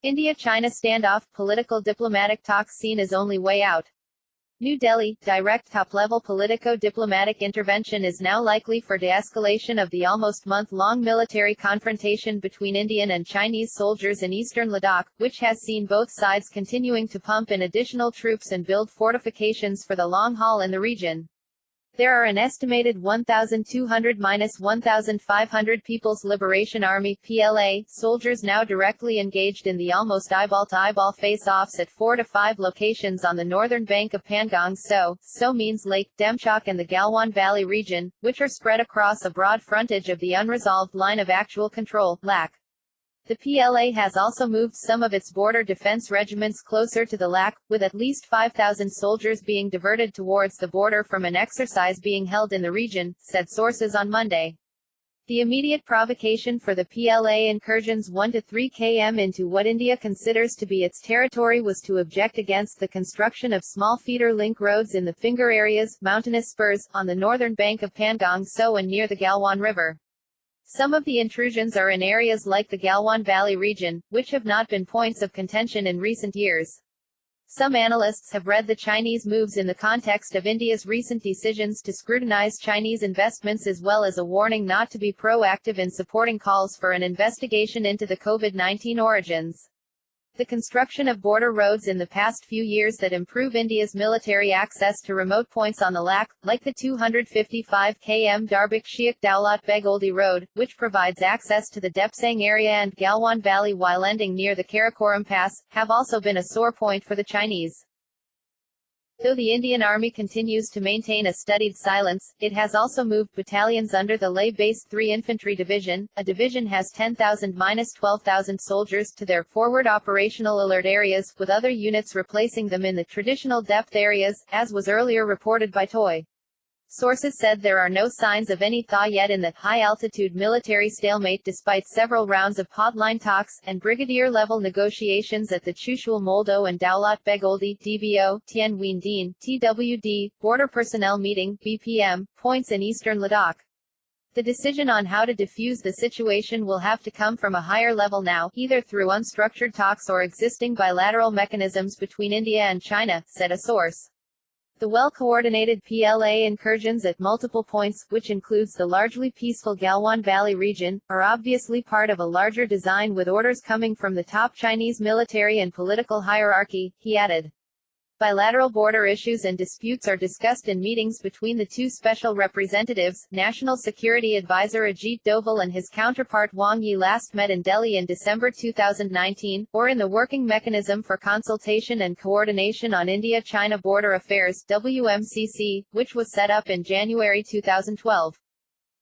India-China standoff, political diplomatic talks seen as only way out. New Delhi, direct top-level politico-diplomatic intervention is now likely for de-escalation of the almost month-long military confrontation between Indian and Chinese soldiers in eastern Ladakh, which has seen both sides continuing to pump in additional troops and build fortifications for the long haul in the region. There are an estimated 1,200–1,500 People's Liberation Army (PLA) soldiers now directly engaged in the almost eyeball-to-eyeball face-offs at 4 to 5 locations on the northern bank of Pangong So means Lake, Demchok and the Galwan Valley region, which are spread across a broad frontage of the unresolved line of actual control, LAC. The PLA has also moved some of its border defense regiments closer to the LAC, with at least 5,000 soldiers being diverted towards the border from an exercise being held in the region, said sources on Monday. The immediate provocation for the PLA incursions 1 to 3 km into what India considers to be its territory was to object against the construction of small feeder link roads in the finger areas, mountainous spurs, on the northern bank of Pangong So and near the Galwan River. Some of the intrusions are in areas like the Galwan Valley region, which have not been points of contention in recent years. Some analysts have read the Chinese moves in the context of India's recent decisions to scrutinize Chinese investments as well as a warning not to be proactive in supporting calls for an investigation into the COVID-19 origins. The construction of border roads in the past few years that improve India's military access to remote points on the LAC, like the 255 km Darbik-Shiak Daulat Begoldi Road, which provides access to the Depsang area and Galwan Valley while ending near the Karakoram Pass, have also been a sore point for the Chinese. Though the Indian Army continues to maintain a studied silence, it has also moved battalions under the Leh-based 3 Infantry Division. A division has 10,000–12,000 soldiers to their forward operational alert areas, with other units replacing them in the traditional depth areas, as was earlier reported by TOI. Sources said there are no signs of any thaw yet in the high-altitude military stalemate despite several rounds of hotline talks, and brigadier-level negotiations at the Chushul Moldo and Daulat Begoldi (DBO) Tien Nguyen Dien (TWD) border personnel meeting (BPM) points in eastern Ladakh. The decision on how to defuse the situation will have to come from a higher level now, either through unstructured talks or existing bilateral mechanisms between India and China, said a source. The well-coordinated PLA incursions at multiple points, which includes the largely peaceful Galwan Valley region, are obviously part of a larger design with orders coming from the top Chinese military and political hierarchy, he added. Bilateral border issues and disputes are discussed in meetings between the 2 special representatives. National Security Advisor Ajit Doval and his counterpart Wang Yi last met in Delhi in December 2019, or in the Working Mechanism for Consultation and Coordination on India-China Border Affairs (WMCC), which was set up in January 2012.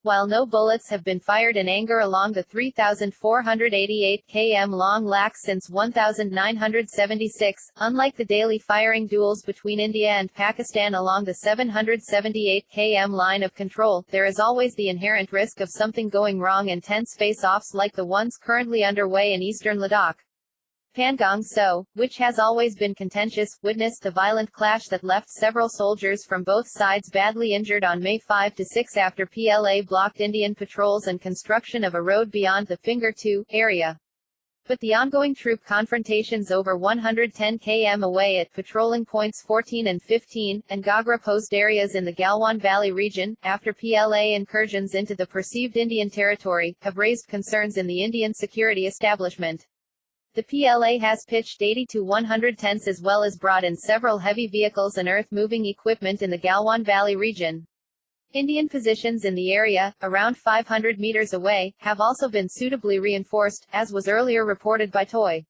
While no bullets have been fired in anger along the 3,488 km long LAC since 1976, unlike the daily firing duels between India and Pakistan along the 778 km line of control, there is always the inherent risk of something going wrong in tense face-offs like the ones currently underway in eastern Ladakh. Pangong So, which has always been contentious, witnessed a violent clash that left several soldiers from both sides badly injured on May 5 to 6 after PLA blocked Indian patrols and construction of a road beyond the Finger 2 area. But the ongoing troop confrontations over 110 km away at patrolling points 14 and 15, and Gagra Post areas in the Galwan Valley region, after PLA incursions into the perceived Indian territory, have raised concerns in the Indian security establishment. The PLA has pitched 80 to 100 tents as well as brought in several heavy vehicles and earth-moving equipment in the Galwan Valley region. Indian positions in the area, around 500 meters away, have also been suitably reinforced, as was earlier reported by TOI.